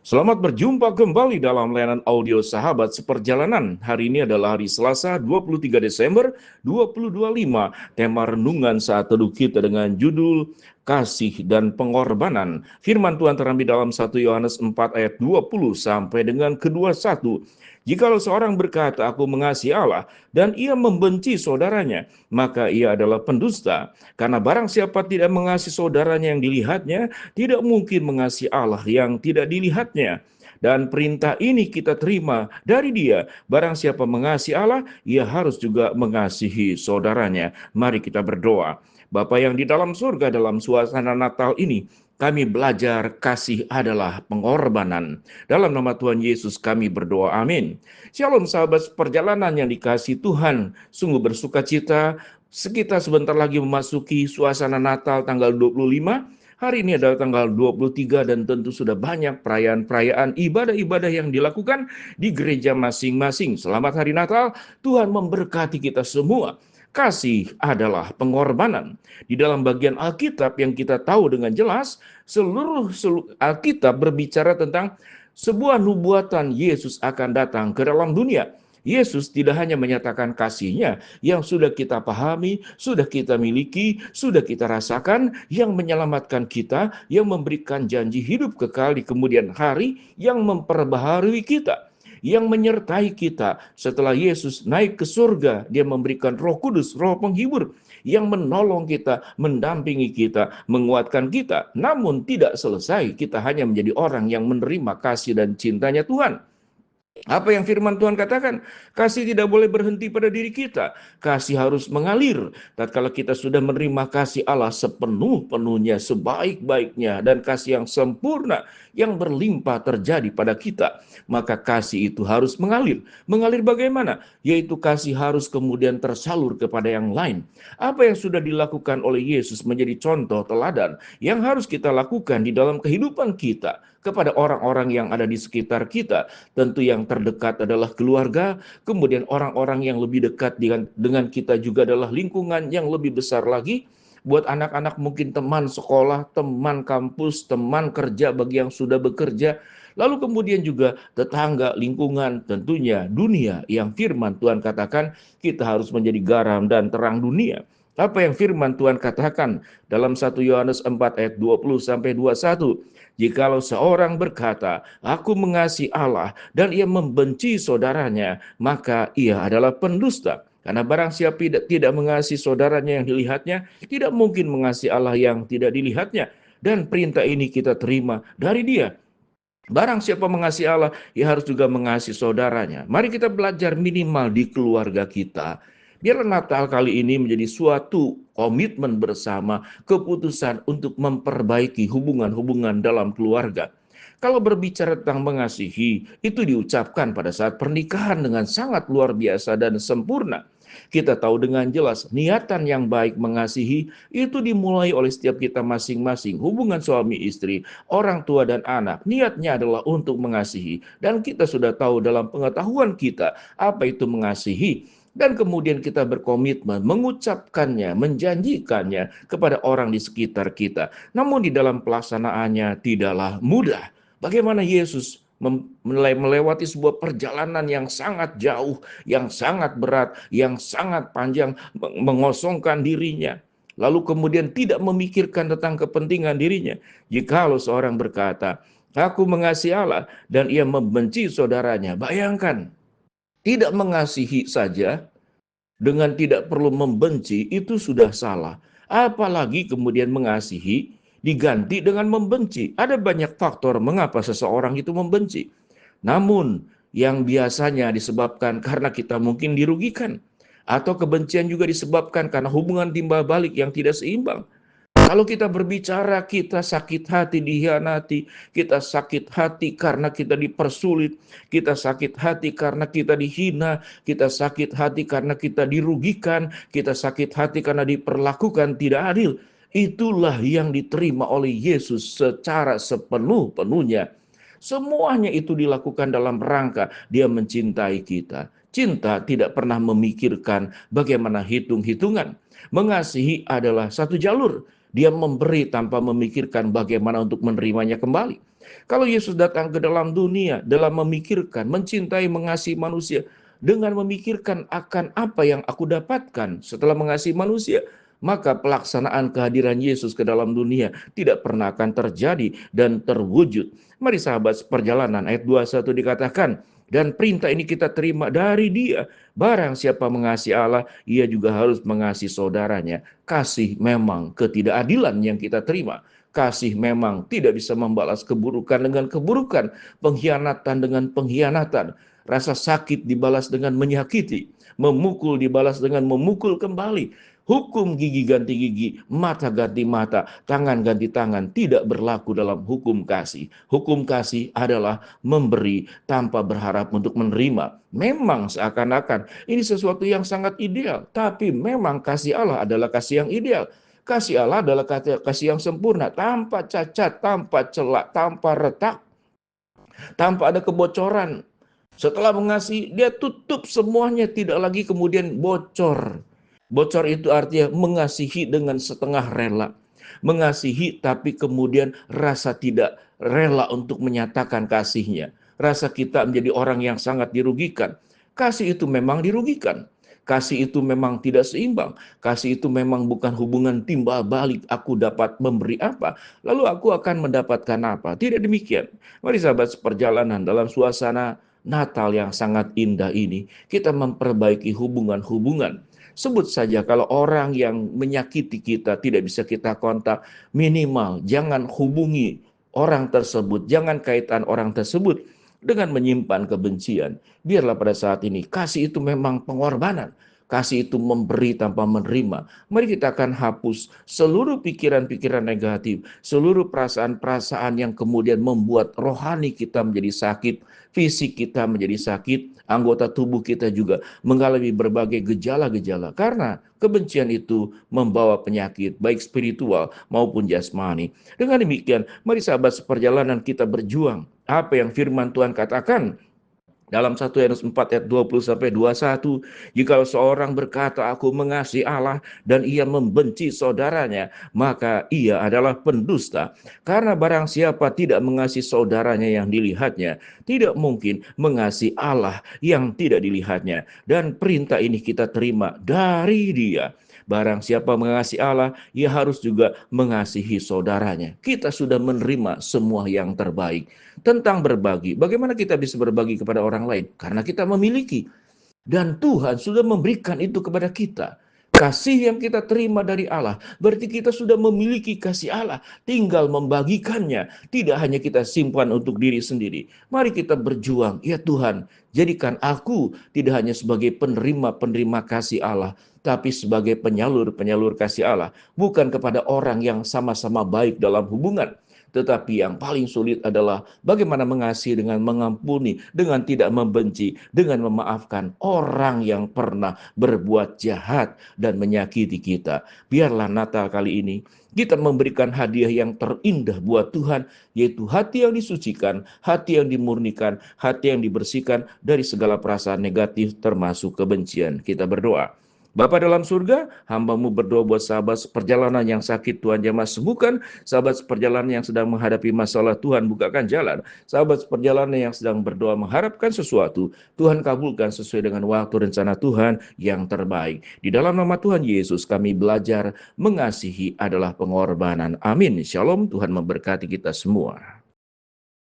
Selamat berjumpa kembali dalam layanan audio Sahabat Seperjalanan. Hari ini adalah hari Selasa 23 Desember 2025. Tema renungan saat teduh kita dengan judul Kasih dan Pengorbanan. Firman Tuhan terambil dalam 1 Yohanes 4 ayat 20 sampai dengan ke-21. Jikalau seorang berkata, "Aku mengasihi Allah," dan ia membenci saudaranya, maka ia adalah pendusta. Karena barang siapa tidak mengasihi saudaranya yang dilihatnya, tidak mungkin mengasihi Allah yang tidak dilihatnya. Dan perintah ini kita terima dari Dia. Barang siapa mengasihi Allah, ia harus juga mengasihi saudaranya. Mari kita berdoa. Bapa yang di dalam surga, dalam suasana Natal ini, kami belajar kasih adalah pengorbanan. Dalam nama Tuhan Yesus kami berdoa, amin. Shalom sahabat perjalanan yang dikasihi Tuhan. Sungguh bersuka cita, kita sebentar lagi memasuki suasana Natal tanggal 25. Hari ini adalah tanggal 23 dan tentu sudah banyak perayaan-perayaan ibadah-ibadah yang dilakukan di gereja masing-masing. Selamat Hari Natal, Tuhan memberkati kita semua. Kasih adalah pengorbanan. Di dalam bagian Alkitab yang kita tahu dengan jelas, seluruh Alkitab berbicara tentang sebuah nubuatan Yesus akan datang ke dalam dunia. Yesus tidak hanya menyatakan kasihnya yang sudah kita pahami, sudah kita miliki, sudah kita rasakan, yang menyelamatkan kita, yang memberikan janji hidup kekal di kemudian hari, yang memperbaharui kita, yang menyertai kita. Setelah Yesus naik ke surga, Dia memberikan Roh Kudus, Roh penghibur, yang menolong kita, mendampingi kita, menguatkan kita. Namun tidak selesai, kita hanya menjadi orang yang menerima kasih dan cintanya Tuhan. Apa yang firman Tuhan katakan? Kasih tidak boleh berhenti pada diri kita. Kasih harus mengalir. Tatkala kita sudah menerima kasih Allah sepenuh-penuhnya, sebaik-baiknya, dan kasih yang sempurna, yang berlimpah terjadi pada kita, maka kasih itu harus mengalir. Mengalir bagaimana? Yaitu kasih harus kemudian tersalur kepada yang lain. Apa yang sudah dilakukan oleh Yesus menjadi contoh teladan yang harus kita lakukan di dalam kehidupan kita kepada orang-orang yang ada di sekitar kita. Tentu yang terdekat adalah keluarga, kemudian orang-orang yang lebih dekat dengan kita juga adalah lingkungan yang lebih besar lagi. Buat anak-anak mungkin teman sekolah, teman kampus, teman kerja bagi yang sudah bekerja. Lalu kemudian juga tetangga, lingkungan, tentunya dunia yang firman Tuhan katakan kita harus menjadi garam dan terang dunia. Apa yang firman Tuhan katakan dalam 1 Yohanes 4 ayat 20 sampai 21? Jikalau seorang berkata, "Aku mengasihi Allah," dan ia membenci saudaranya, maka ia adalah pendusta. Karena barang siapa tidak mengasihi saudaranya yang dilihatnya, tidak mungkin mengasihi Allah yang tidak dilihatnya. Dan perintah ini kita terima dari Dia. Barang siapa mengasihi Allah, ia harus juga mengasihi saudaranya. Mari kita belajar minimal di keluarga kita. Biarlah Natal kali ini menjadi suatu komitmen bersama, keputusan untuk memperbaiki hubungan-hubungan dalam keluarga. Kalau berbicara tentang mengasihi, itu diucapkan pada saat pernikahan dengan sangat luar biasa dan sempurna. Kita tahu dengan jelas niatan yang baik mengasihi itu dimulai oleh setiap kita masing-masing. Hubungan suami istri, orang tua dan anak, niatnya adalah untuk mengasihi. Dan kita sudah tahu dalam pengetahuan kita apa itu mengasihi. Dan kemudian kita berkomitmen mengucapkannya, menjanjikannya kepada orang di sekitar kita. Namun di dalam pelaksanaannya tidaklah mudah. Bagaimana Yesus melewati sebuah perjalanan yang sangat jauh, yang sangat berat, yang sangat panjang, mengosongkan dirinya. Lalu kemudian tidak memikirkan tentang kepentingan dirinya. Jikalau seorang berkata, "Aku mengasihi Allah," dan ia membenci saudaranya. Bayangkan, tidak mengasihi saja dengan tidak perlu membenci itu sudah salah. Apalagi kemudian mengasihi diganti dengan membenci. Ada banyak faktor mengapa seseorang itu membenci. Namun yang biasanya disebabkan karena kita mungkin dirugikan. Atau kebencian juga disebabkan karena hubungan timbal balik yang tidak seimbang. Kalau kita berbicara, kita sakit hati dihianati, kita sakit hati karena kita dipersulit, kita sakit hati karena kita dihina, kita sakit hati karena kita dirugikan, kita sakit hati karena diperlakukan tidak adil. Itulah yang diterima oleh Yesus secara sepenuh-penuhnya. Semuanya itu dilakukan dalam rangka Dia mencintai kita. Cinta tidak pernah memikirkan bagaimana hitung-hitungan. Mengasihi adalah satu jalur. Dia memberi tanpa memikirkan bagaimana untuk menerimanya kembali. Kalau Yesus datang ke dalam dunia, dalam memikirkan, mencintai, mengasihi manusia, dengan memikirkan akan apa yang aku dapatkan setelah mengasihi manusia, maka pelaksanaan kehadiran Yesus ke dalam dunia tidak pernah akan terjadi dan terwujud. Mari sahabat seperjalanan, ayat 21 dikatakan, dan perintah ini kita terima dari Dia. Barang siapa mengasihi Allah, ia juga harus mengasihi saudaranya. Kasih memang ketidakadilan yang kita terima. Kasih memang tidak bisa membalas keburukan dengan keburukan, pengkhianatan dengan pengkhianatan. Rasa sakit dibalas dengan menyakiti, memukul dibalas dengan memukul kembali. Hukum gigi ganti gigi, mata ganti mata, tangan ganti tangan tidak berlaku dalam hukum kasih. Hukum kasih adalah memberi tanpa berharap untuk menerima. Memang seakan-akan ini sesuatu yang sangat ideal, tapi memang kasih Allah adalah kasih yang ideal. Kasih Allah adalah kasih yang sempurna, tanpa cacat, tanpa celak, tanpa retak, tanpa ada kebocoran. Setelah mengasihi, dia tutup semuanya, tidak lagi kemudian bocor. Bocor itu artinya mengasihi dengan setengah rela. Mengasihi tapi kemudian rasa tidak rela untuk menyatakan kasihnya. Rasa kita menjadi orang yang sangat dirugikan. Kasih itu memang dirugikan. Kasih itu memang tidak seimbang. Kasih itu memang bukan hubungan timbal balik. Aku dapat memberi apa, lalu aku akan mendapatkan apa. Tidak demikian. Mari sahabat seperjalanan, dalam suasana Natal yang sangat indah ini, kita memperbaiki hubungan-hubungan. Sebut saja kalau orang yang menyakiti kita tidak bisa kita kontak, minimal jangan hubungi orang tersebut, jangan kaitan orang tersebut dengan menyimpan kebencian. Biarlah pada saat ini kasih itu memang pengorbanan. Kasih itu memberi tanpa menerima. Mari kita akan hapus seluruh pikiran-pikiran negatif, seluruh perasaan-perasaan yang kemudian membuat rohani kita menjadi sakit, fisik kita menjadi sakit, anggota tubuh kita juga mengalami berbagai gejala-gejala. Karena kebencian itu membawa penyakit, baik spiritual maupun jasmani. Dengan demikian, mari sahabat seperjalanan kita berjuang. Apa yang firman Tuhan katakan dalam 1 Yohanes 4 ayat 20-21, jika seorang berkata aku mengasihi Allah dan ia membenci saudaranya, maka ia adalah pendusta. Karena barang siapa tidak mengasihi saudaranya yang dilihatnya, tidak mungkin mengasihi Allah yang tidak dilihatnya. Dan perintah ini kita terima dari Dia. Barang siapa mengasihi Allah, ia harus juga mengasihi saudaranya. Kita sudah menerima semua yang terbaik. Tentang berbagi, bagaimana kita bisa berbagi kepada orang lain? Karena kita memiliki. Dan Tuhan sudah memberikan itu kepada kita. Kasih yang kita terima dari Allah, berarti kita sudah memiliki kasih Allah. Tinggal membagikannya. Tidak hanya kita simpan untuk diri sendiri. Mari kita berjuang. Ya Tuhan, jadikan aku tidak hanya sebagai penerima-penerima kasih Allah, tapi sebagai penyalur-penyalur kasih Allah. Bukan kepada orang yang sama-sama baik dalam hubungan. Tetapi yang paling sulit adalah bagaimana mengasihi dengan mengampuni, dengan tidak membenci, dengan memaafkan orang yang pernah berbuat jahat dan menyakiti kita. Biarlah Natal kali ini kita memberikan hadiah yang terindah buat Tuhan, yaitu hati yang disucikan, hati yang dimurnikan, hati yang dibersihkan dari segala perasaan negatif termasuk kebencian. Kita berdoa. Bapa dalam surga, hamba-Mu berdoa buat sahabat seperjalanan yang sakit, Tuhan jamah sembuhkan. Sahabat seperjalanan yang sedang menghadapi masalah, Tuhan bukakan jalan. Sahabat seperjalanan yang sedang berdoa mengharapkan sesuatu, Tuhan kabulkan sesuai dengan waktu rencana Tuhan yang terbaik. Di dalam nama Tuhan Yesus kami belajar mengasihi adalah pengorbanan. Amin. Shalom, Tuhan memberkati kita semua.